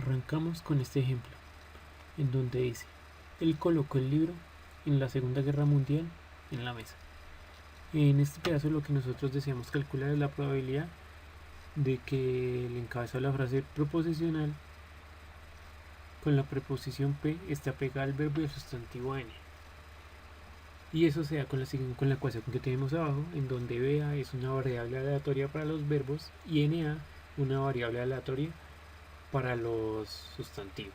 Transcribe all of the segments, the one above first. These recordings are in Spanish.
Arrancamos con este ejemplo, en donde dice: él colocó el libro en la Segunda Guerra Mundial en la mesa. En este pedazo lo que nosotros deseamos calcular es la probabilidad de que el encabezado de la frase proposicional con la preposición P esté apegada al verbo y al sustantivo N. Y eso se da con la ecuación que tenemos abajo, en donde BA es una variable aleatoria para los verbos y NA una variable aleatoria para los sustantivos.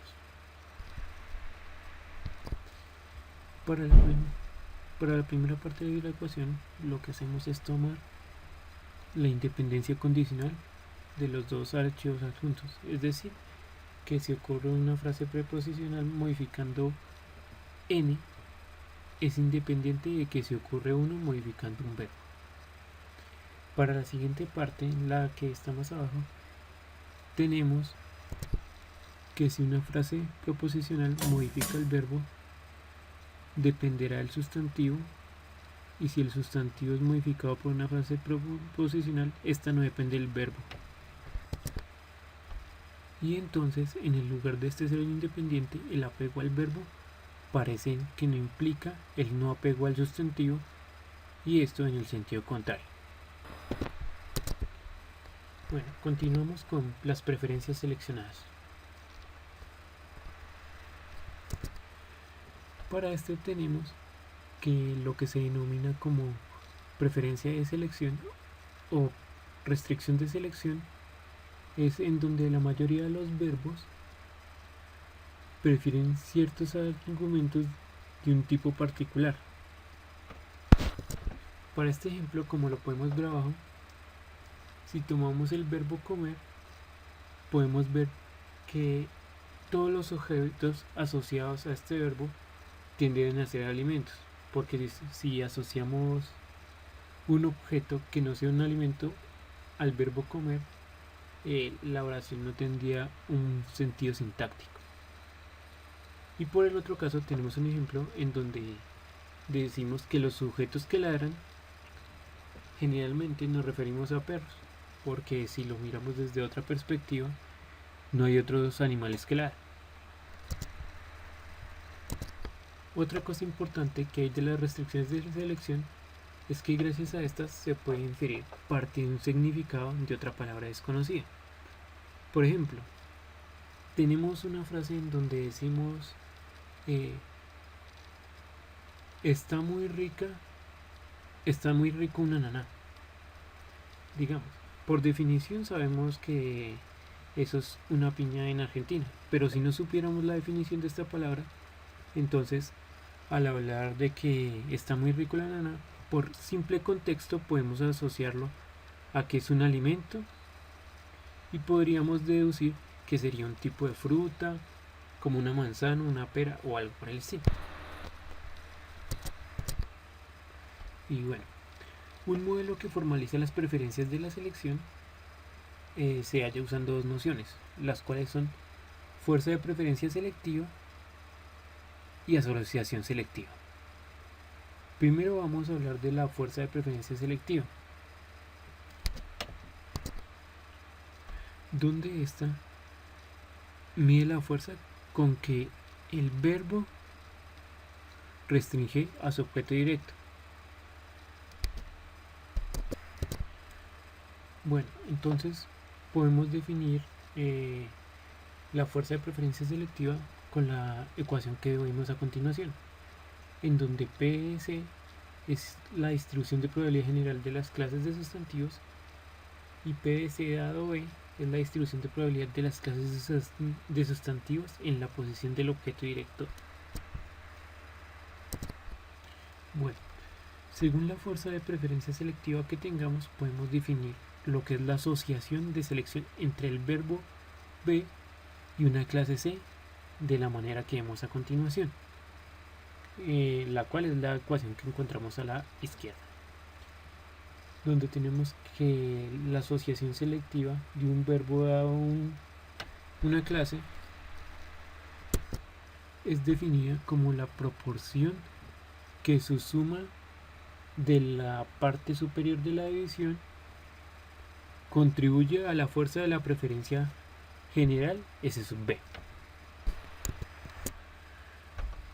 Para la primera parte de la ecuación, lo que hacemos es tomar la independencia condicional de los dos archivos adjuntos, es decir, que si ocurre una frase preposicional modificando n, es independiente de que si ocurre uno modificando un verbo. Para la siguiente parte, la que está más abajo, tenemos que si una frase proposicional modifica el verbo, dependerá del sustantivo, y si el sustantivo es modificado por una frase proposicional, esta no depende del verbo. Y entonces, en el lugar de este ser independiente, el apego al verbo parece que no implica el no apego al sustantivo, y esto en el sentido contrario. Bueno, continuamos con las preferencias seleccionadas. Para esto tenemos que lo que se denomina como preferencia de selección o restricción de selección es en donde la mayoría de los verbos prefieren ciertos argumentos de un tipo particular. Para este ejemplo, como lo podemos ver abajo, si tomamos el verbo comer, podemos ver que todos los objetos asociados a este verbo tienden a ser alimentos, porque si asociamos un objeto que no sea un alimento al verbo comer, la oración no tendría un sentido sintáctico. Y por el otro caso tenemos un ejemplo en donde decimos que los sujetos que ladran generalmente nos referimos a perros, porque si lo miramos desde otra perspectiva, no hay otros animales que ladran. Otra cosa importante que hay de las restricciones de selección es que gracias a estas se puede inferir parte de un significado de otra palabra desconocida. Por ejemplo, tenemos una frase en donde decimos está muy rico un ananá. Digamos, por definición sabemos que eso es una piña en Argentina, pero si no supiéramos la definición de esta palabra, entonces al hablar de que está muy rico la ananá, por simple contexto podemos asociarlo a que es un alimento y podríamos deducir que sería un tipo de fruta, como una manzana, una pera o algo por el estilo. Y bueno, un modelo que formaliza las preferencias de la selección se halla usando dos nociones, las cuales son fuerza de preferencia selectiva y asociación selectiva. Primero vamos a hablar de la fuerza de preferencia selectiva, donde esta mide la fuerza con que el verbo restringe a su objeto directo. Bueno, entonces podemos definir la fuerza de preferencia selectiva con la ecuación que vemos a continuación, en donde PS es la distribución de probabilidad general de las clases de sustantivos y PDC dado B es la distribución de probabilidad de las clases de sustantivos en la posición del objeto directo. Bueno, según la fuerza de preferencia selectiva que tengamos, podemos definir lo que es la asociación de selección entre el verbo B y una clase C de la manera que vemos a continuación, la cual es la ecuación que encontramos a la izquierda, donde tenemos que la asociación selectiva de un verbo a una clase es definida como la proporción que su suma de la parte superior de la división contribuye a la fuerza de la preferencia general S sub B.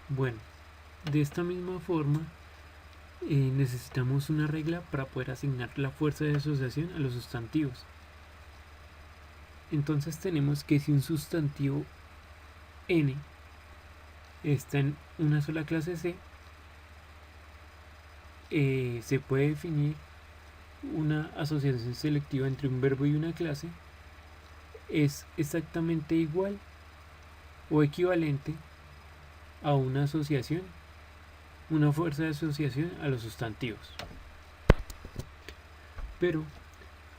Bueno, de esta misma forma necesitamos una regla para poder asignar la fuerza de asociación a los sustantivos. Entonces tenemos que si un sustantivo N está en una sola clase C, se puede definir una asociación selectiva entre un verbo y una clase es exactamente igual o equivalente a una asociación, una fuerza de asociación a los sustantivos. Pero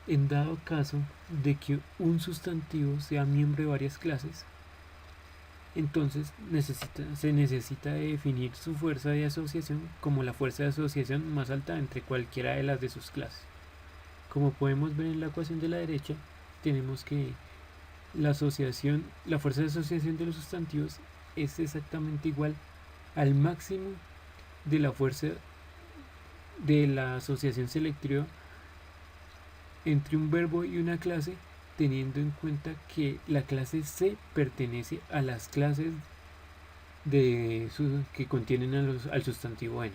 en dado caso de que un sustantivo sea miembro de varias clases, entonces se necesita definir su fuerza de asociación como la fuerza de asociación más alta entre cualquiera de las de sus clases. Como podemos ver en la ecuación de la derecha, tenemos que la fuerza de asociación de los sustantivos es exactamente igual al máximo de la fuerza de la asociación selectiva entre un verbo y una clase, teniendo en cuenta que la clase C pertenece a las clases que contienen al sustantivo N.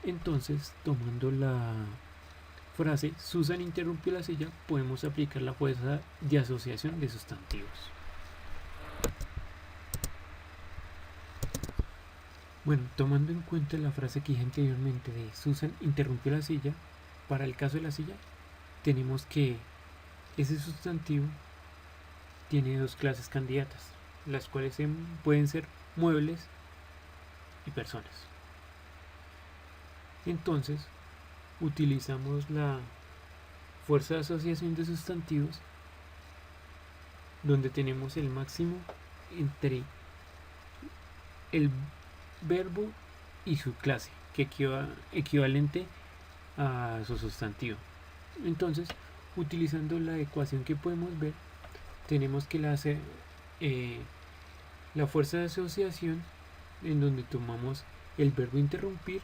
Entonces, tomando la frase Susan interrumpió la silla, podemos aplicar la fuerza de asociación de sustantivos. Bueno, tomando en cuenta la frase que dije anteriormente de Susan interrumpió la silla, para el caso de la silla, tenemos que ese sustantivo tiene dos clases candidatas, las cuales pueden ser muebles y personas. Entonces, utilizamos la fuerza de asociación de sustantivos, donde tenemos el máximo entre el verbo y su clase, que equivalente a su sustantivo. Entonces, utilizando la ecuación que podemos ver, tenemos que la fuerza de asociación, en donde tomamos el verbo interrumpir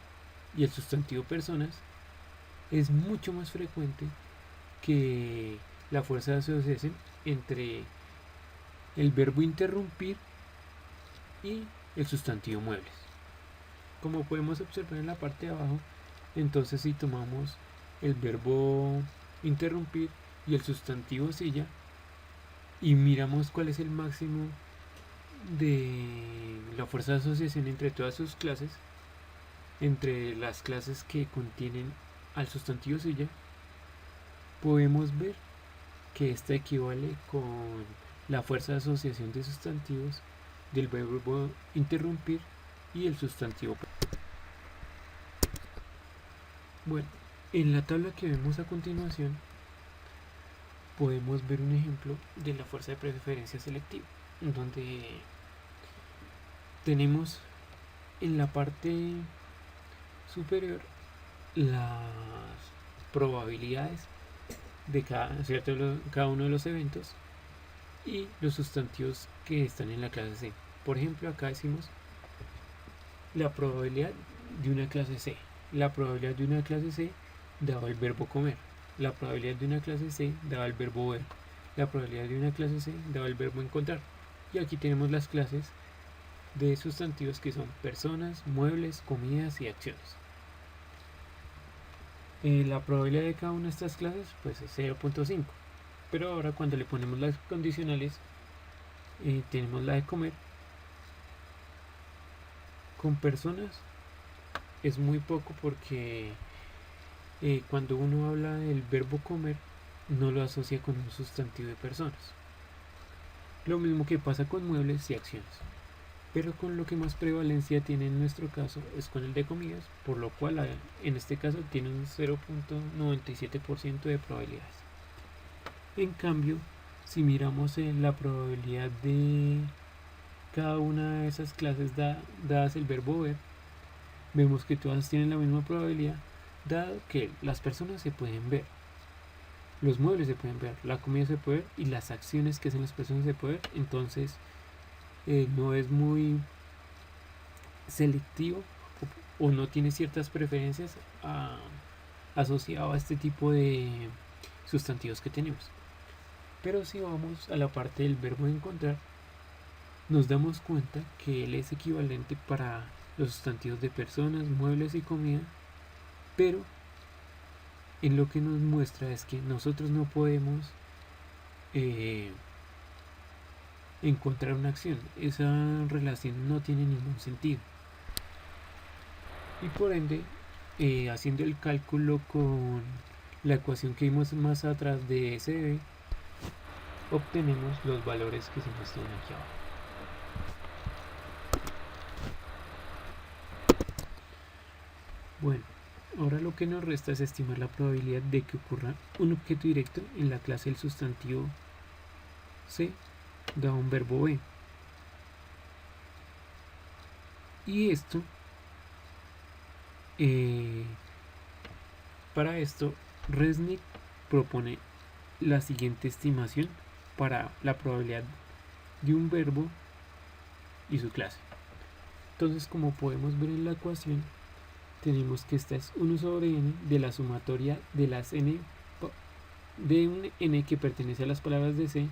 y el sustantivo personas, es mucho más frecuente que la fuerza de asociación entre el verbo interrumpir y el sustantivo muebles. Como podemos observar en la parte de abajo, entonces si tomamos el verbo interrumpir y el sustantivo silla y miramos cuál es el máximo de la fuerza de asociación entre todas sus clases, entre las clases que contienen al sustantivo silla, podemos ver que esta equivale con la fuerza de asociación de sustantivos del verbo interrumpir y el sustantivo. Bueno, en la tabla que vemos a continuación podemos ver un ejemplo de la fuerza de preferencia selectiva, donde tenemos en la parte superior las probabilidades de cada uno de los eventos y los sustantivos que están en la clase C. Por ejemplo, acá decimos la probabilidad de una clase C. La probabilidad de una clase C dado el verbo comer. La probabilidad de una clase C dado el verbo ver. La probabilidad de una clase C dado el verbo encontrar. Y aquí tenemos las clases de sustantivos que son personas, muebles, comidas y acciones. La probabilidad de cada una de estas clases pues es 0.5. Pero ahora cuando le ponemos las condicionales, tenemos la de comer. Con personas es muy poco porque cuando uno habla del verbo comer no lo asocia con un sustantivo de personas. Lo mismo que pasa con muebles y acciones. Pero con lo que más prevalencia tiene en nuestro caso es con el de comidas, por lo cual en este caso tiene un 0.97% de probabilidades. En cambio, si miramos la probabilidad de cada una de esas clases dadas el verbo ver, vemos que todas tienen la misma probabilidad, dado que las personas se pueden ver, los muebles se pueden ver, la comida se puede ver y las acciones que hacen las personas se pueden ver. Entonces no es muy selectivo o no tiene ciertas preferencias asociado a este tipo de sustantivos que tenemos. Pero si vamos a la parte del verbo encontrar, nos damos cuenta que él es equivalente para los sustantivos de personas, muebles y comida, pero en lo que nos muestra es que nosotros no podemos encontrar una acción. Esa relación no tiene ningún sentido. Y por ende, haciendo el cálculo con la ecuación que vimos más atrás de SB, obtenemos los valores que se muestran aquí abajo. Bueno, ahora lo que nos resta es estimar la probabilidad de que ocurra un objeto directo en la clase del sustantivo C dado un verbo B. Y esto, para esto, Resnick propone la siguiente estimación para la probabilidad de un verbo y su clase. Entonces, como podemos ver en la ecuación, tenemos que esta es 1 sobre n de la sumatoria de las n de un n que pertenece a las palabras de C,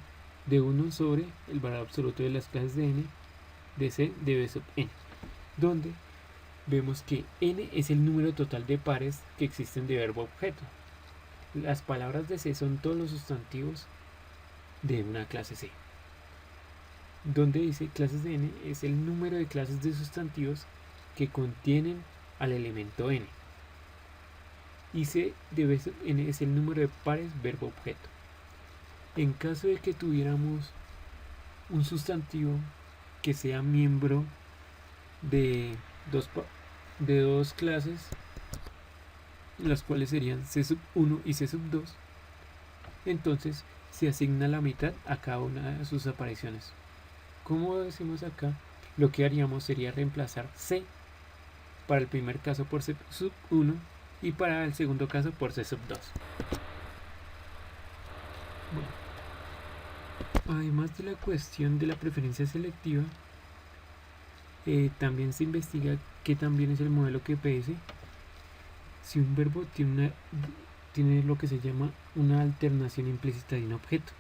de 1 sobre el valor absoluto de las clases de n de C de B sub n, donde vemos que n es el número total de pares que existen de verbo objeto. Las palabras de C son todos los sustantivos de una clase C. Donde dice clases de n es el número de clases de sustantivos que contienen al elemento n. Y C de B sub n es el número de pares verbo objeto. En caso de que tuviéramos un sustantivo que sea miembro de dos clases, las cuales serían C sub 1 y C sub 2, entonces se asigna la mitad a cada una de sus apariciones. Como decimos acá, lo que haríamos sería reemplazar C para el primer caso por C sub 1 y para el segundo caso por C sub 2. Bueno, además de la cuestión de la preferencia selectiva, también se investiga qué también es el modelo QPS si un verbo tiene lo que se llama una alternación implícita de un objeto.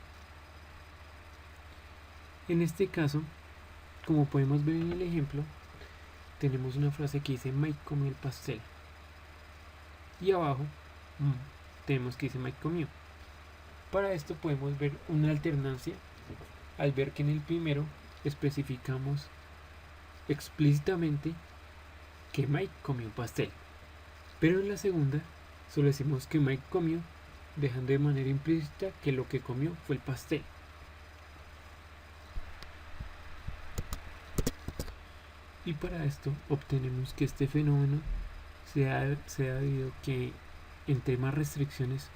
En este caso, como podemos ver en el ejemplo, tenemos una frase que dice Mike comió el pastel, y abajo tenemos que dice Mike comió. Para esto podemos ver una alternancia al ver que en el primero especificamos explícitamente que Mike comió un pastel, pero en la segunda solo decimos que Mike comió, dejando de manera implícita que lo que comió fue el pastel. Y para esto obtenemos que este fenómeno se ha debido que entre más restricciones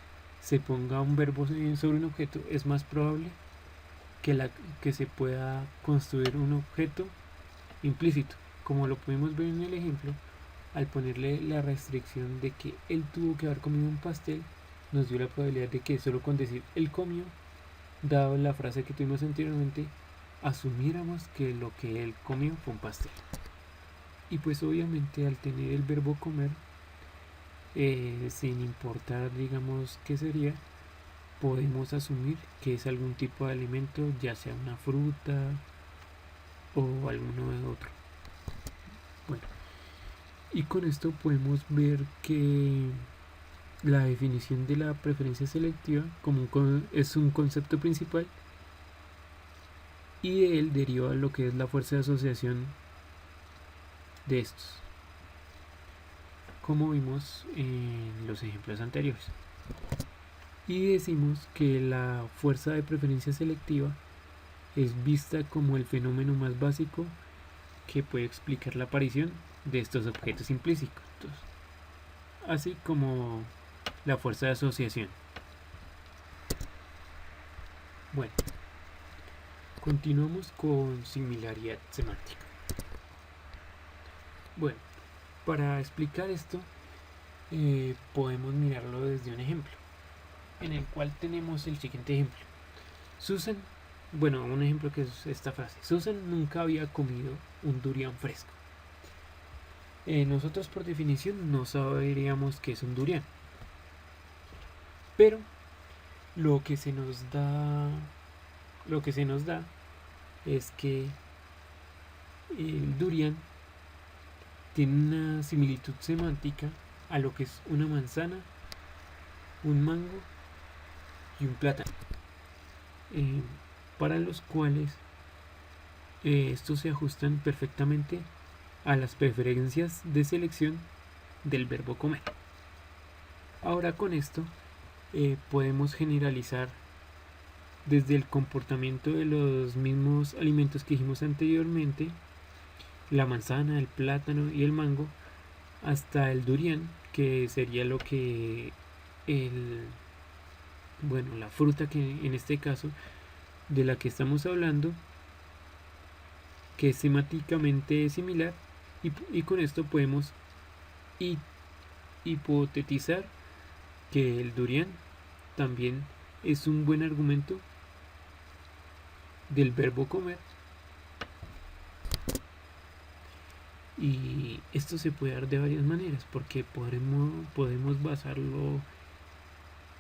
se ponga un verbo sobre un objeto, es más probable que se pueda construir un objeto implícito. Como lo pudimos ver en el ejemplo, al ponerle la restricción de que él tuvo que haber comido un pastel, nos dio la probabilidad de que solo con decir él comió, dado la frase que tuvimos anteriormente, asumiéramos que lo que él comió fue un pastel. Y pues obviamente al tener el verbo comer, sin importar digamos qué sería, podemos asumir que es algún tipo de alimento, ya sea una fruta o alguno de otro. Bueno, y con esto podemos ver que la definición de la preferencia selectiva es un concepto principal, y de él deriva lo que es la fuerza de asociación de estos, como vimos en los ejemplos anteriores. Y decimos que la fuerza de preferencia selectiva es vista como el fenómeno más básico que puede explicar la aparición de estos objetos implícitos, así como la fuerza de asociación. Bueno, continuamos con similaridad semántica. Bueno, para explicar esto podemos mirarlo desde un ejemplo, en el cual tenemos el siguiente ejemplo. Un ejemplo que es esta frase: Susan nunca había comido un durian fresco. Nosotros por definición no sabríamos qué es un durian, pero lo que se nos da es que el durian tiene una similitud semántica a lo que es una manzana, un mango y un plátano, para los cuales estos se ajustan perfectamente a las preferencias de selección del verbo comer. Ahora con esto podemos generalizar desde el comportamiento de los mismos alimentos que dijimos anteriormente, la manzana, el plátano y el mango, hasta el durian, que sería lo que la fruta que en este caso de la que estamos hablando, que es semánticamente similar, y con esto podemos hipotetizar que el durian también es un buen argumento del verbo comer. Y esto se puede dar de varias maneras, porque podemos basarlo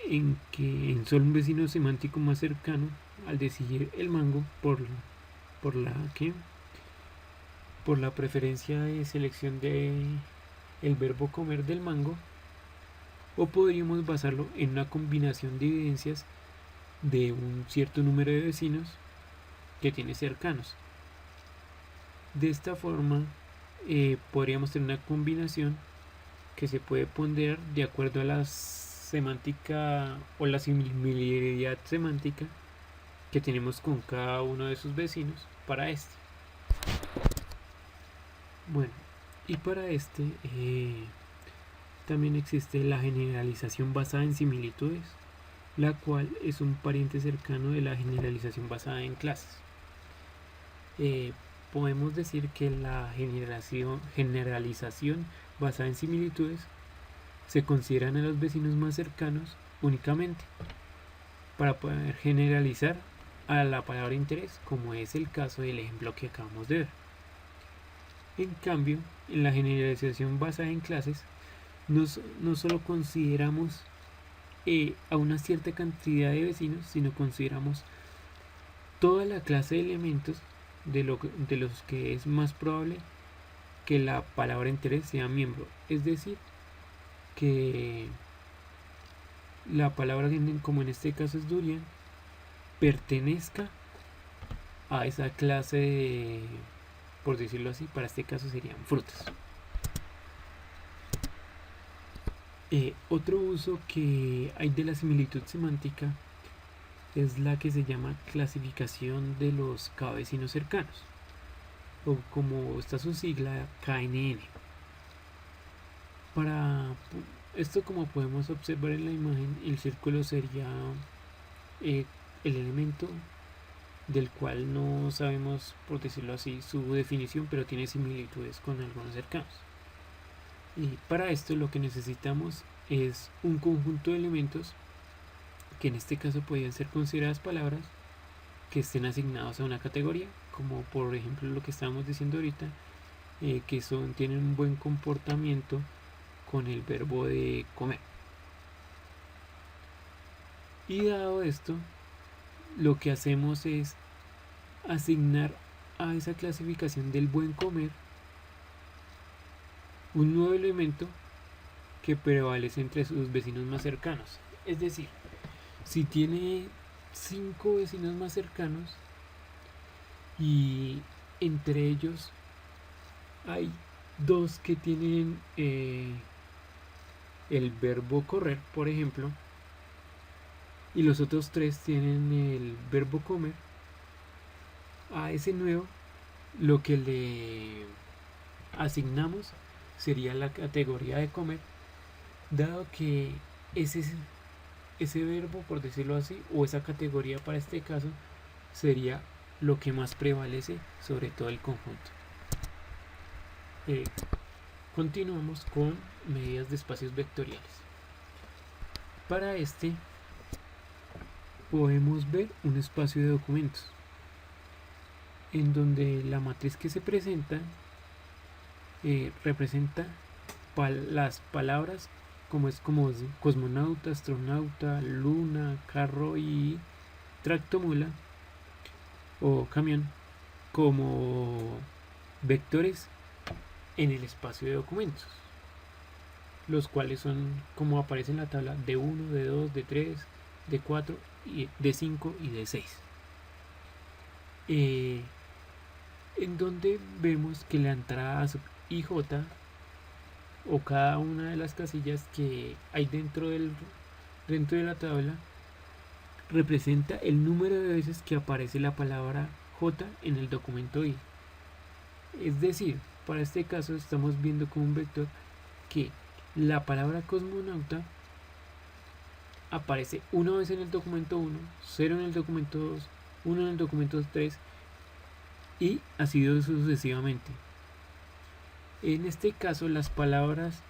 en que en solo un vecino semántico más cercano, al decir el mango, por la preferencia de selección de el verbo comer del mango, o podríamos basarlo en una combinación de evidencias de un cierto número de vecinos que tiene cercanos. De esta forma podríamos tener una combinación que se puede ponderar de acuerdo a la semántica o la similaridad semántica que tenemos con cada uno de sus vecinos para este. Bueno, y para este también existe la generalización basada en similitudes, la cual es un pariente cercano de la generalización basada en clases. Podemos decir que la generalización basada en similitudes se consideran a los vecinos más cercanos únicamente para poder generalizar a la palabra interés, como es el caso del ejemplo que acabamos de ver. En cambio, en la generalización basada en clases no solo consideramos a una cierta cantidad de vecinos, sino consideramos toda la clase de elementos de los que es más probable que la palabra interés sea miembro. Es decir, que la palabra, como en este caso es durian, pertenezca a esa clase de, por decirlo así, para este caso serían frutas. Otro uso que hay de la similitud semántica es la que se llama clasificación de los cada vecinos cercanos, o como está su sigla, KNN. Para esto, como podemos observar en la imagen, el círculo sería el elemento del cual no sabemos, por decirlo así, su definición, pero tiene similitudes con algunos cercanos. Y para esto lo que necesitamos es un conjunto de elementos que en este caso podrían ser consideradas palabras que estén asignados a una categoría, como por ejemplo lo que estábamos diciendo ahorita, que tienen un buen comportamiento con el verbo de comer. Y dado esto, lo que hacemos es asignar a esa clasificación del buen comer un nuevo elemento que prevalece entre sus vecinos más cercanos. Es decir, si tiene 5 vecinos más cercanos y entre ellos hay 2 que tienen el verbo correr, por ejemplo, y los otros 3 tienen el verbo comer, a ese nuevo lo que le asignamos sería la categoría de comer, dado que ese verbo, por decirlo así, o esa categoría para este caso, sería lo que más prevalece sobre todo el conjunto. Continuamos con medidas de espacios vectoriales. Para este podemos ver un espacio de documentos en donde la matriz que se presenta representa las palabras como cosmonauta, astronauta, luna, carro y tractomula o camión como vectores en el espacio de documentos, los cuales son como aparece en la tabla de 1, de 2, de 3, de 4, de 5 y de 6. En donde vemos que la entrada sub y j o cada una de las casillas que hay dentro de la tabla representa el número de veces que aparece la palabra J en el documento I. Es decir, para este caso estamos viendo como un vector que la palabra cosmonauta aparece una vez en el documento 1, 0 en el documento 2, 1 en el documento 3 y así sucesivamente. En este caso las palabras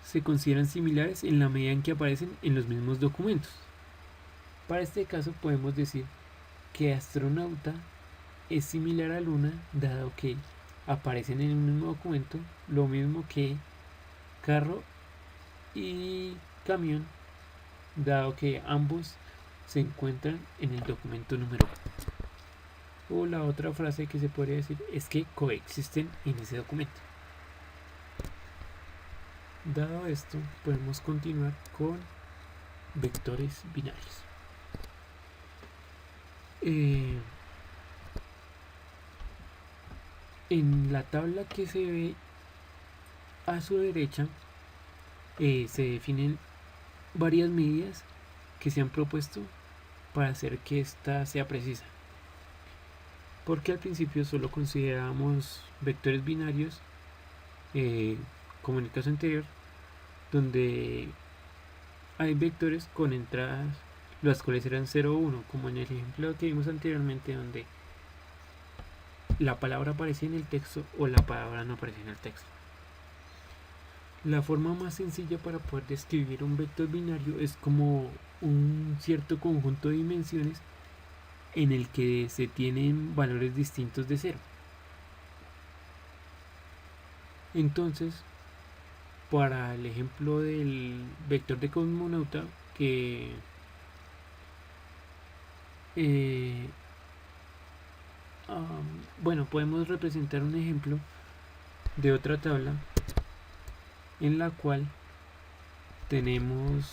se consideran similares en la medida en que aparecen en los mismos documentos. Para este caso podemos decir que astronauta es similar a luna dado que aparecen en el mismo documento, lo mismo que carro y camión dado que ambos se encuentran en el documento número 1. O la otra frase que se podría decir es que coexisten en ese documento. Dado esto, podemos continuar con vectores binarios. En la tabla que se ve a su derecha se definen varias medidas que se han propuesto para hacer que esta sea precisa, porque al principio solo considerábamos vectores binarios como en el caso anterior, donde hay vectores con entradas las cuales eran 0 o 1, como en el ejemplo que vimos anteriormente, donde la palabra aparece en el texto o la palabra no aparece en el texto. La forma más sencilla para poder describir un vector binario es como un cierto conjunto de dimensiones en el que se tienen valores distintos de 0. Entonces, para el ejemplo del vector de cosmonauta, que bueno, podemos representar un ejemplo de otra tabla en la cual tenemos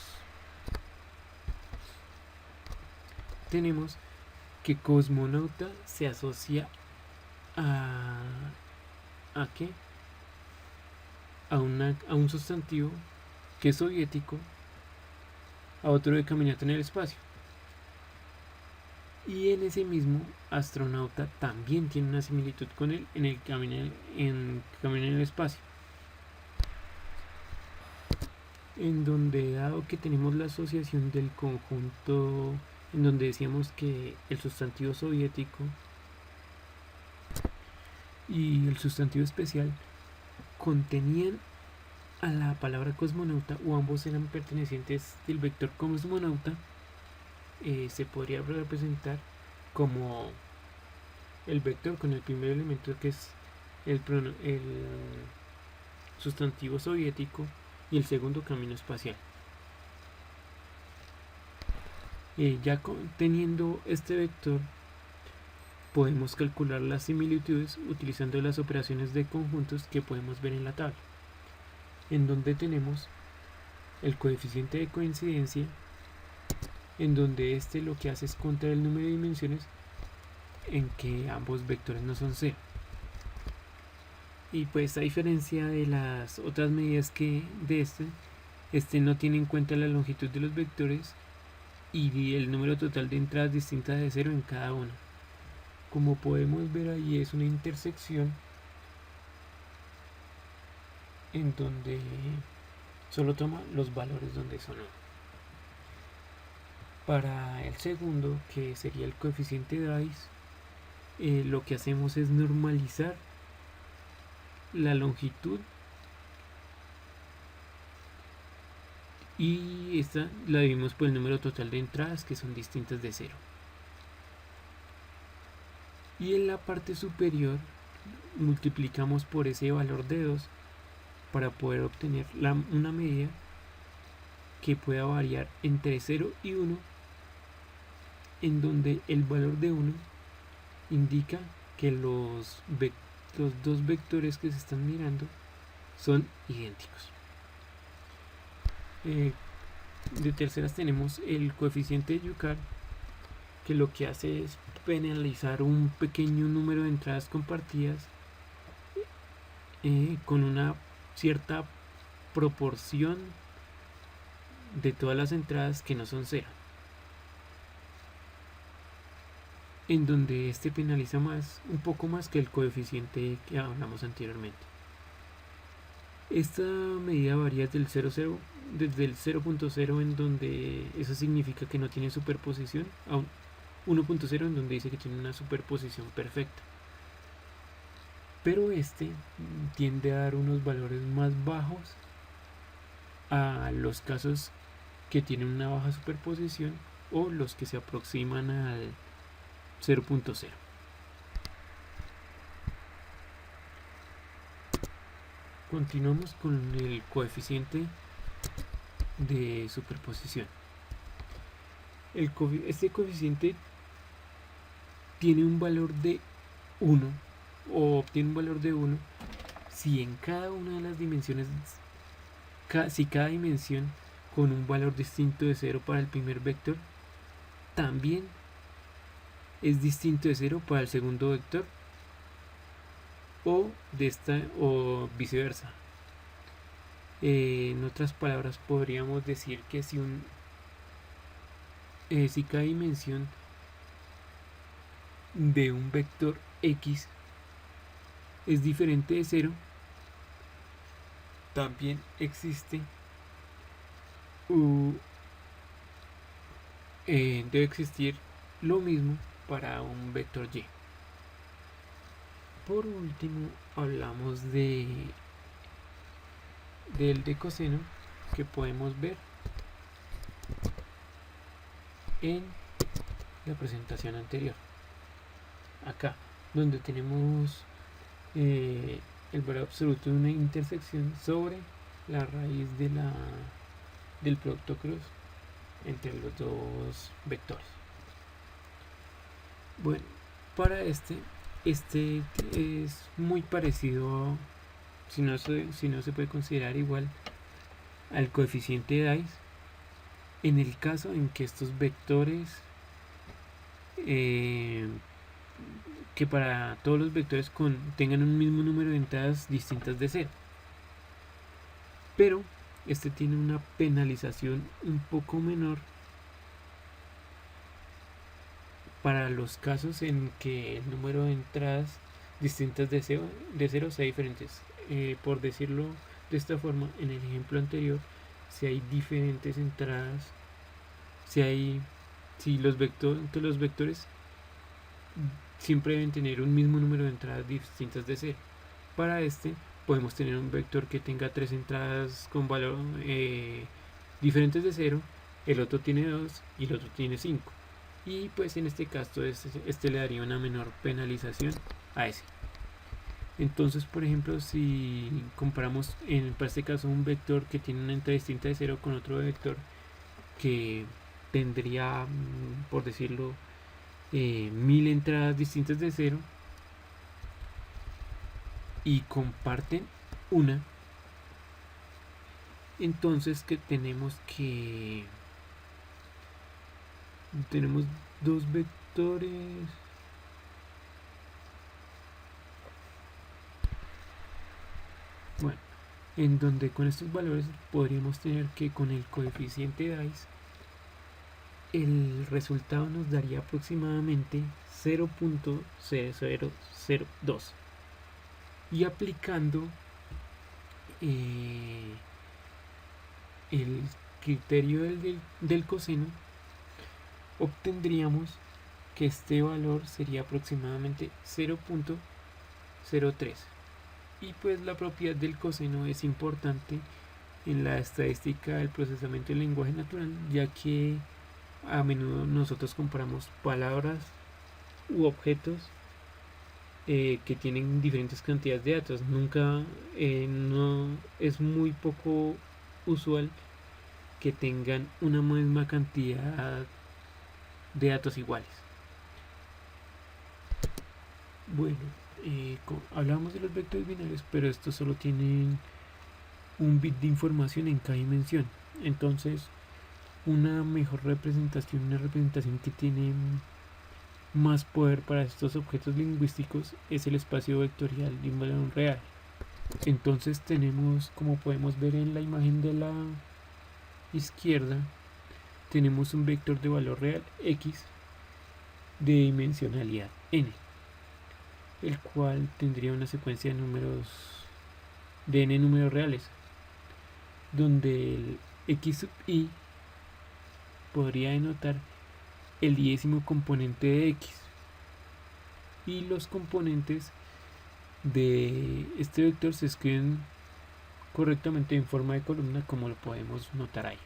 que cosmonauta se asocia a ¿qué? A un sustantivo que es soviético, a otro de caminata en el espacio. Y en ese mismo astronauta también tiene una similitud con él en el caminar en el espacio, en donde dado que tenemos la asociación del conjunto, en donde decíamos que el sustantivo soviético y el sustantivo especial contenían a la palabra cosmonauta, o ambos eran pertenecientes del vector cosmonauta, se podría representar como el vector con el primer elemento, que es el sustantivo soviético, y el segundo camino espacial. Ya teniendo este vector, podemos calcular las similitudes utilizando las operaciones de conjuntos que podemos ver en la tabla, en donde tenemos el coeficiente de coincidencia, en donde este lo que hace es contar el número de dimensiones en que ambos vectores no son 0. Y pues a diferencia de las otras medidas que de este no tiene en cuenta la longitud de los vectores y el número total de entradas distintas de 0 en cada uno. Como podemos ver ahí, es una intersección en donde solo toma los valores donde son 1. Para el segundo, que sería el coeficiente de Dice, lo que hacemos es normalizar la longitud y esta la dividimos por el número total de entradas, que son distintas de 0. Y en la parte superior multiplicamos por ese valor de 2 para poder obtener una medida que pueda variar entre 0 y 1, en donde el valor de 1 indica que los dos vectores que se están mirando son idénticos. De terceras tenemos el coeficiente de Yucar, que lo que hace es penalizar un pequeño número de entradas compartidas con una cierta proporción de todas las entradas que no son 0, en donde este penaliza un poco más que el coeficiente que hablamos anteriormente. Esta medida varía desde el 0.0, en donde eso significa que no tiene superposición, a 1.0, en donde dice que tiene una superposición perfecta. Pero este tiende a dar unos valores más bajos a los casos que tienen una baja superposición o los que se aproximan al 0.0. Continuamos con el coeficiente de superposición. Este coeficiente tiene un valor de 1, o obtiene un valor de 1 si en cada una de las dimensiones, si cada dimensión con un valor distinto de 0 para el primer vector también es distinto de 0 para el segundo vector, o viceversa. En otras palabras, podríamos decir que si cada dimensión de un vector X es diferente de 0, también existe debe existir lo mismo para un vector Y. Por último, hablamos del decoseno, que podemos ver en la presentación anterior. Acá, donde tenemos el valor absoluto de una intersección sobre la raíz del producto cruz entre los dos vectores. Bueno, para este es muy parecido, si no se puede considerar igual, al coeficiente de Dice, en el caso en que estos vectores, que para todos los vectores tengan un mismo número de entradas distintas de 0. Pero este tiene una penalización un poco menor para los casos en que el número de entradas distintas de 0 sea diferentes. Por decirlo de esta forma, en el ejemplo anterior, si hay diferentes entradas, si los vectores siempre deben tener un mismo número de entradas distintas de 0. Para este podemos tener un vector que tenga 3 entradas con valor diferentes de 0, el otro tiene 2 y el otro tiene 5. Y pues en este caso este le daría una menor penalización a ese. Entonces, por ejemplo, si comparamos para este caso un vector que tiene una entrada distinta de 0 con otro vector que tendría, por decirlo, 1000 entradas distintas de 0 y comparten una, entonces tenemos dos vectores en donde con estos valores podríamos tener que con el coeficiente de Dice el resultado nos daría aproximadamente 0.0002, y aplicando el criterio del coseno obtendríamos que este valor sería aproximadamente 0.03. Y pues la propiedad del coseno es importante en la estadística del procesamiento del lenguaje natural, ya que a menudo nosotros comparamos palabras u objetos que tienen diferentes cantidades de datos. No es muy poco usual que tengan una misma cantidad de datos iguales. Bueno, hablamos de los vectores binarios, pero estos solo tienen un bit de información en cada dimensión. Entonces, una mejor representación, una representación que tiene más poder para estos objetos lingüísticos, es el espacio vectorial de un valor real. Entonces tenemos, como podemos ver en la imagen de la izquierda, tenemos un vector de valor real x de dimensionalidad n, el cual tendría una secuencia de números de n números reales, donde el x sub i podría denotar el 10º componente de x, y los componentes de este vector se escriben correctamente en forma de columna, como lo podemos notar ahí.